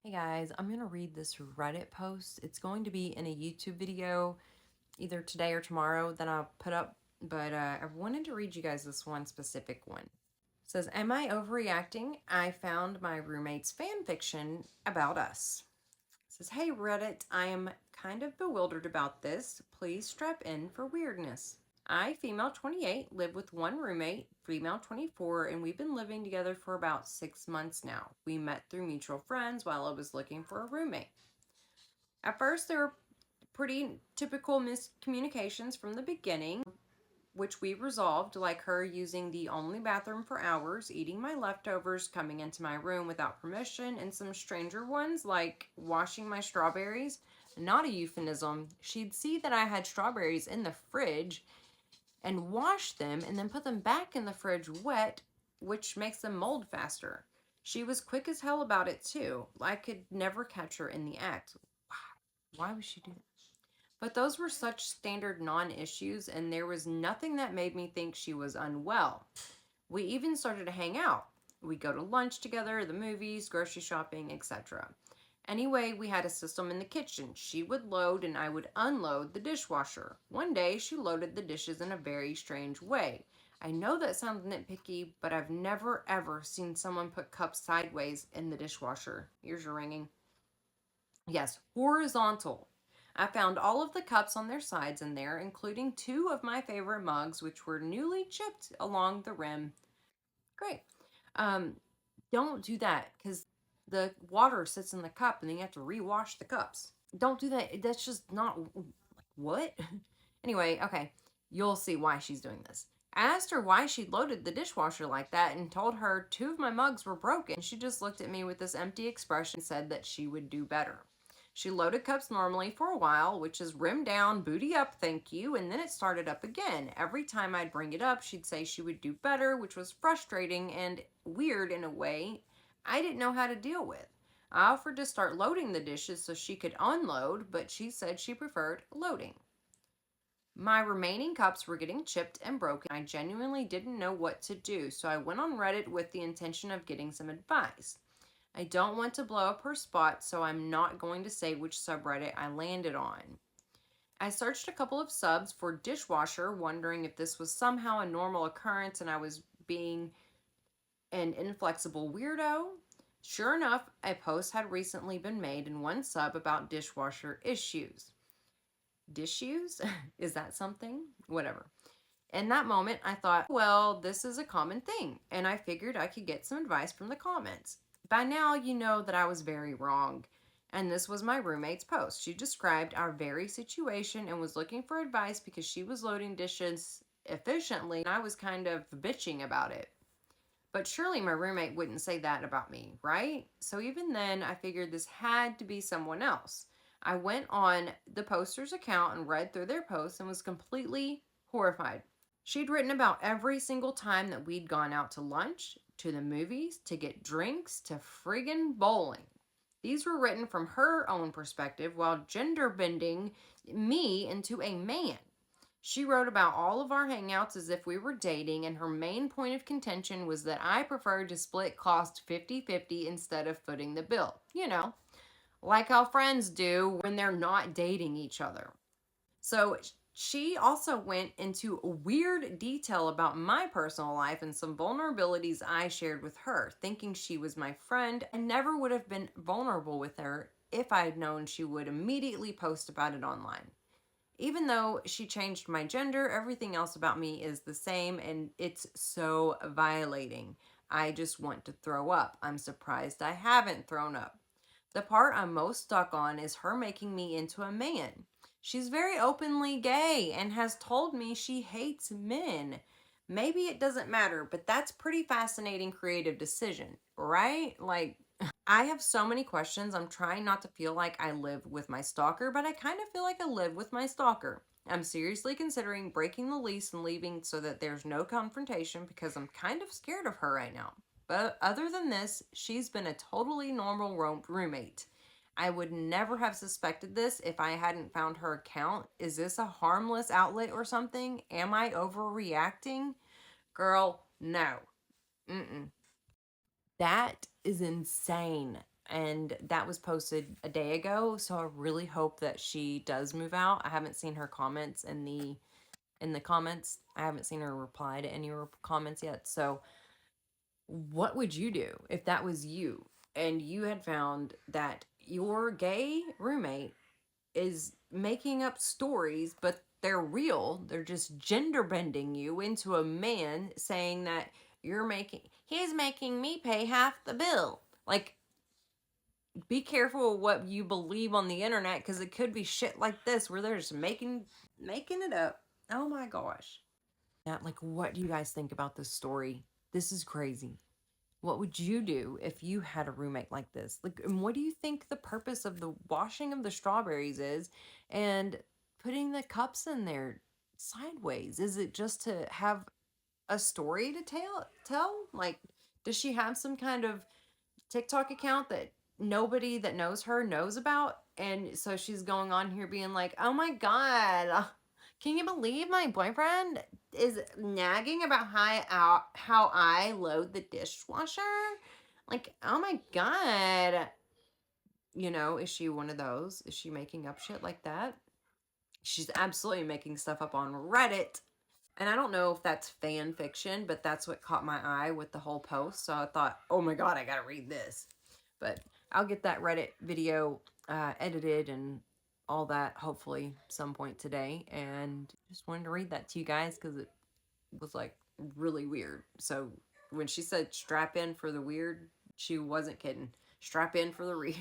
Hey guys, I'm going to read this Reddit post. It's going to be in a YouTube video either today or tomorrow that I'll put up, but I wanted to read you guys this one specific one. It says, Am I overreacting? I found my roommate's fan fiction about us. It says, Hey Reddit, I am kind of bewildered about this. Please strap in for weirdness. I, female 28, live with one roommate, female 24, and we've been living together for about 6 months now. We met through mutual friends while I was looking for a roommate. At first, there were pretty typical miscommunications from the beginning, which we resolved, like her using the only bathroom for hours, eating my leftovers, coming into my room without permission, and some stranger ones, like washing my strawberries. Not a euphemism. She'd see that I had strawberries in the fridge and wash them and then put them back in the fridge wet, which makes them mold faster. She was quick as hell about it too. I could never catch her in the act. Why would she do that? But those were such standard non issues, and there was nothing that made me think she was unwell. We even started to hang out. We'd go to lunch together, the movies, grocery shopping, etc. Anyway, we had a system in the kitchen. She would load and I would unload the dishwasher. One day, she loaded the dishes in a very strange way. I know that sounds nitpicky, but I've never ever seen someone put cups sideways in the dishwasher. Ears are ringing. Yes, horizontal. I found all of the cups on their sides in there, including two of my favorite mugs, which were newly chipped along the rim. Great. Um, don't do that because the water sits in the cup and then you have to rewash the cups. Don't do that. That's just not what? Anyway, okay. You'll see why she's doing this. I asked her why she loaded the dishwasher like that and told her two of my mugs were broken. She just looked at me with this empty expression and said that she would do better. She loaded cups normally for a while, which is rim down, booty up, thank you, and then it started up again. Every time I'd bring it up, she'd say she would do better, which was frustrating and weird in a way I didn't know how to deal with. I offered to start loading the dishes so she could unload, but she said she preferred loading. My remaining cups were getting chipped and broken. I genuinely didn't know what to do, so I went on Reddit with the intention of getting some advice. I don't want to blow up her spot, so I'm not going to say which subreddit I landed on. I searched a couple of subs for dishwasher, wondering if this was somehow a normal occurrence and I was being an inflexible weirdo. Sure enough, a post had recently been made in one sub about dishwasher issues. Dishes? Is that something? Whatever. In that moment, I thought, well, this is a common thing, and I figured I could get some advice from the comments. By now, you know that I was very wrong, and this was my roommate's post. She described our very situation and was looking for advice because she was loading dishes efficiently, and I was kind of bitching about it. But surely my roommate wouldn't say that about me, right? So even then, I figured this had to be someone else. I went on the poster's account and read through their posts and was completely horrified. She'd written about every single time that we'd gone out to lunch, to the movies, to get drinks, to friggin' bowling. These were written from her own perspective while gender bending me into a man. She wrote about all of our hangouts as if we were dating, and her main point of contention was that I preferred to split cost 50-50 instead of footing the bill. You know, like how friends do when they're not dating each other. So she also went into weird detail about my personal life and some vulnerabilities I shared with her, thinking she was my friend. I never would have been vulnerable with her if I had known she would immediately post about it online. Even though she changed my gender, everything else about me is the same, and it's so violating. I just want to throw up. I'm surprised I haven't thrown up. The part I'm most stuck on is her making me into a man. She's very openly gay and has told me she hates men. Maybe it doesn't matter, but that's pretty fascinating creative decision, right? Like, I have so many questions. I'm trying not to feel like I live with my stalker, but I kind of feel like I live with my stalker. I'm seriously considering breaking the lease and leaving so that there's no confrontation because I'm kind of scared of her right now. But other than this, she's been a totally normal roommate. I would never have suspected this if I hadn't found her account. Is this a harmless outlet or something? Am I overreacting? Girl, no. Mm-mm. That is insane. and that was posted a day ago. So I really hope that she does move out. I haven't seen her comments in the comments. I haven't seen her reply to any comments yet. So what would you do if that was you and you had found that your gay roommate is making up stories, but they're real? They're just gender bending you into a man, saying that he's making me pay half the bill. Like, be careful of what you believe on the internet, because it could be shit like this where they're just making it up. Oh my gosh. Yeah, like, what do you guys think about this story? This is crazy. What would you do if you had a roommate like this? Like, and what do you think the purpose of the washing of the strawberries is and putting the cups in there sideways? Is it just to have a story to tell? Like, does she have some kind of TikTok account that nobody that knows her knows about? And so she's going on here being like, oh my God, can you believe my boyfriend is nagging about how I load the dishwasher? Like, oh my God. You know, is she one of those? Is she making up shit like that? She's absolutely making stuff up on Reddit. And I don't know if that's fan fiction, but that's what caught my eye with the whole post. So I thought, oh my God, I gotta read this. But I'll get that Reddit video edited and all that hopefully some point today. And just wanted to read that to you guys because it was like really weird. So when she said strap in for the weird, she wasn't kidding. Strap in for the weird.